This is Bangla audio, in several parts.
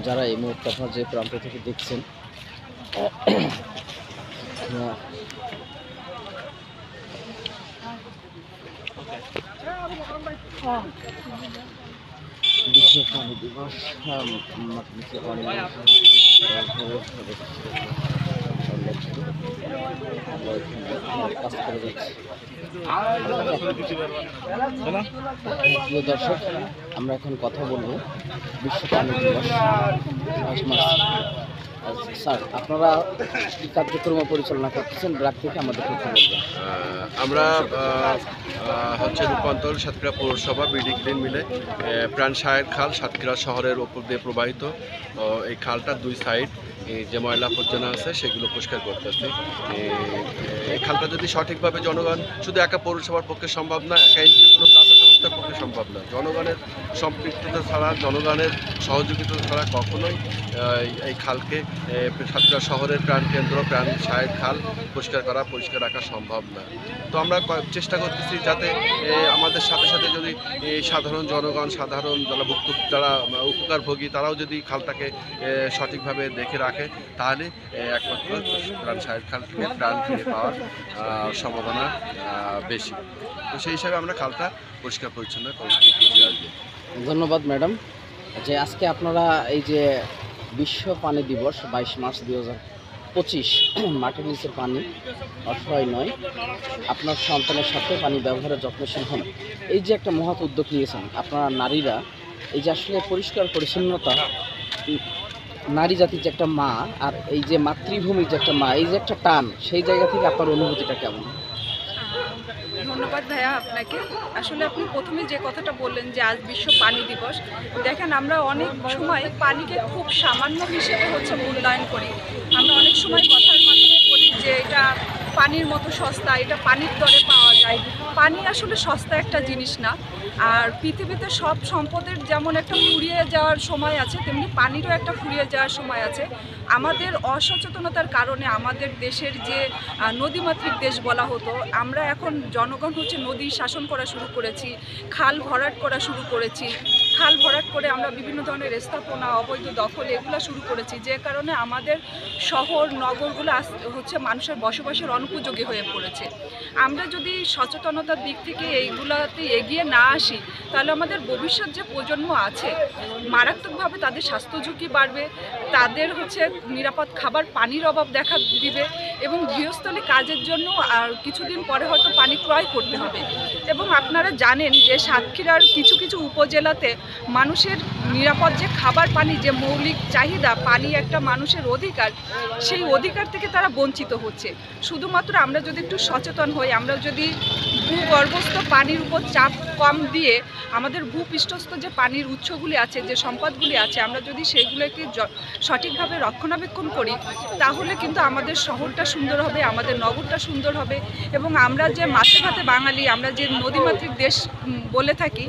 যারা এই মুহূর্তে আপনারা যে প্রান্ত থেকে দেখছেন, বিশ্ব পানি দিবস কাজ করে যাচ্ছে। প্রিয় দর্শক, আমরা এখন কথা বলবো বিশ্ব পানি দিবস 22 মার্চ। স্যার, আপনারা কি কার্যক্রম পরিচালনা করতেছেন ব্লক থেকে আমাদের কথা বলবেন। আমরা হচ্ছে রূপান্তর সাতক্ষীরা পৌরসভা বিডি ক্লিন মিলে প্রাণ সায়ের খাল সাতক্ষীরা শহরের ওপর দিয়ে প্রবাহিত। এই খালটার দুই সাইড যে ময়লা আবর্জনা আছে সেগুলো পরিষ্কার করতেছে। এই খালটা যদি সঠিকভাবে জনগণ, শুধু একা পৌরসভার পক্ষে সম্ভব না, একা এনজিও কোনো প্রাপ্ত সংস্থার পক্ষে সম্ভব না, জনগণের সম্পৃক্ততা ছাড়া, জনগণের সহযোগিতা ছাড়া কখনোই এই খালকে সাতক্ষীরা শহরের প্রাণকেন্দ্র প্রাণ সায়ের খাল পরিষ্কার রাখা সম্ভব না। তো আমরা চেষ্টা করতেছি যাতে আমাদের সাথে সাথে যদি সাধারণ জনগণ, সাধারণ যারা উপকারভোগী, তারাও যদি খালটাকে সঠিকভাবে দেখে রাখে, তাহলে একমাত্র প্রাণ সায়ের খাল থেকে প্রাণ ফিরে পাওয়ার সম্ভাবনা বেশি। তো সেই হিসাবে আমরা খালটা পরিষ্কার পরিচ্ছন্ন করছি। ধন্যবাদ ম্যাডাম। যে আজকে আপনারা এই যে বিশ্ব পানি দিবস 22 মার্চ 2025, মাটির নিচের পানি অসহায় নয়, আপনার সন্তানের সাথে পানি ব্যবহারের যত্নশীল হন, এই যে একটা মহৎ উদ্যোগ নিয়েছেন আপনারা নারীরা, এই যে আসলে পরিষ্কার পরিচ্ছন্নতা, নারী জাতির যে একটা মা আর এই যে মাতৃভূমির যে একটা মা, এই যে একটা টান, সেই জায়গা থেকে আপনার অনুভূতিটা কেমন? ধন্যবাদ ভাইয়া আপনাকে। আসলে আপনি প্রথমে যে কথাটা বললেন যে আজ বিশ্ব পানি দিবস, দেখেন আমরা অনেক সময় পানিকে খুব সামান্য হিসেবে মূল্যায়ন করি। আমরা অনেক সময় কথার মাধ্যমে বলি যে এটা পানির মতো সস্তা, এটা পানির দরে পাওয়া যায়। পানি আসলে সস্তা একটা জিনিস না। আর পৃথিবীতে সব সম্পদের যেমন একটা ফুরিয়ে যাওয়ার সময় আছে, তেমনি পানিরও একটা ফুরিয়ে যাওয়ার সময় আছে। আমাদের অসচেতনতার কারণে আমাদের দেশের যে নদীমাতৃক দেশ বলা হতো, আমরা এখন জনগণ নদী শাসন করা শুরু করেছি, খাল ভরাট করা শুরু করেছি। খাল ভরাট করে আমরা বিভিন্ন ধরনের স্থাপনা, অবৈধ দখল এগুলো শুরু করেছি, যে কারণে আমাদের শহর নগরগুলো মানুষের বসবাসের অনুপযোগী হয়ে পড়েছে। আমরা যদি সচেতনতার দিক থেকে এইগুলাতে এগিয়ে না আসি, তাহলে আমাদের ভবিষ্যৎ যে প্রজন্ম আছে, মারাত্মকভাবে তাদের স্বাস্থ্য ঝুঁকি বাড়বে, তাদের নিরাপদ খাবার পানির অভাব দেখা দিবে, এবং গৃহস্থলী কাজের জন্য আর কিছুদিন পরে হয়তো পানি ক্রয় করতে হবে। এবং আপনারা জানেন যে সাতক্ষীরার কিছু কিছু উপজেলাতে মানুষের নিরাপদ যে খাবার পানি, যে মৌলিক চাহিদা, পানি একটা মানুষের অধিকার, সেই অধিকার থেকে তারা বঞ্চিত হচ্ছে। শুধুমাত্র আমরা যদি একটু সচেতন হই, আমরা যদি ভূগর্ভস্থ পানির উপর চাপ কম দিয়ে আমাদের ভূপৃষ্ঠস্থ যে পানির উৎসগুলি আছে, যে সম্পদগুলি আছে, আমরা যদি সেইগুলোকে সঠিকভাবে রক্ষণাবেক্ষণ করি, তাহলে কিন্তু আমাদের শহরটা সুন্দর হবে, আমাদের নগরটা সুন্দর হবে। এবং আমরা যে মাছে ভাতে বাঙালি, আমরা যে নদীমাতৃক দেশ বলে থাকি,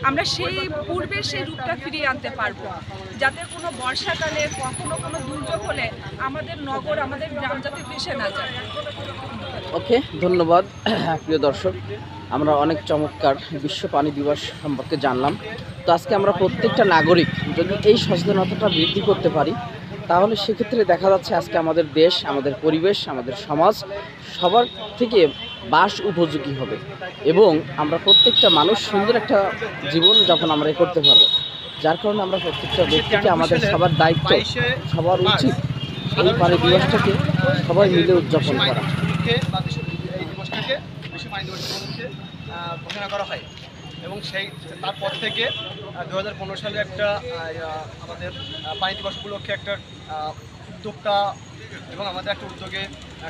আমরা সেই পূর্বে সেই রূপটা ফিরিয়ে আনতে পারবো, যাতে কোনো বর্ষাকালে কখনো কোনো দুর্যোগ হলে আমাদের নগর, আমাদের গ্রাম যাতে ভেসে না যায়। ওকে, ধন্যবাদ। প্রিয় দর্শক, আমরা অনেক চমৎকার বিশ্ব পানি দিবস সম্পর্কে জানলাম। তো আজকে আমরা প্রত্যেকটা নাগরিক যদি এই সচেতনতাটা বৃদ্ধি করতে পারি, তাহলে সেক্ষেত্রে দেখা যাচ্ছে আজকে আমাদের দেশ, আমাদের পরিবেশ, আমাদের সমাজ সবার থেকে বাস উপযোগী হবে, এবং আমরা প্রত্যেকটা মানুষ সুন্দর একটা জীবন যাপন আমরা করতে পারবো। যার কারণে আমরা প্রত্যেকটা ব্যক্তিকে, আমাদের সবার দায়িত্ব, সবার উচিত এই পানি দিবসটাকে সবাই মিলে উদযাপন করা। এই দিবসটাকে বিশ্ব পানি দিবস ঘোষণা করা হয়, এবং তারপর থেকে 2015 সালে একটা আমাদের পানি দিবস উপলক্ষে একটা উদ্যোক্তা এবং আমাদের একটা উদ্যোগে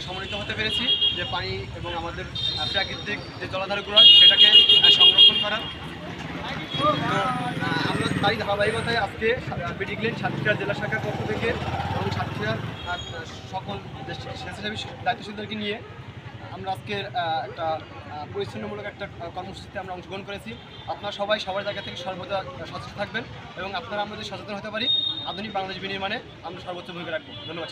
সম্মিলিত হতে পেরেছি, যে পানি এবং আমাদের প্রাকৃতিক যে জলাধারগুলো সেটাকে সংরক্ষণ করা। তো আমরা তারই ধারাবাহিকতায় আজকে বিডি ক্লিন সাতক্ষীরা জেলা শাখার পক্ষ থেকে এবং সাতক্ষীরার সকল স্বেচ্ছাসেবী দায়িত্বশীলদেরকে নিয়ে আমরা আজকের একটা পরিচ্ছন্নমূলক একটা কর্মসূচিতে আমরা অংশগ্রহণ করেছি। আপনারা সবাই সবার জায়গা থেকে সর্বদা সচেতন থাকবেন, এবং আপনারা আমরা যদি সচেতন হতে পারি, আধুনিক বাংলাদেশ বিনির্মাণে আমরা সর্বোচ্চ ভূমিকা রাখবো। ধন্যবাদ।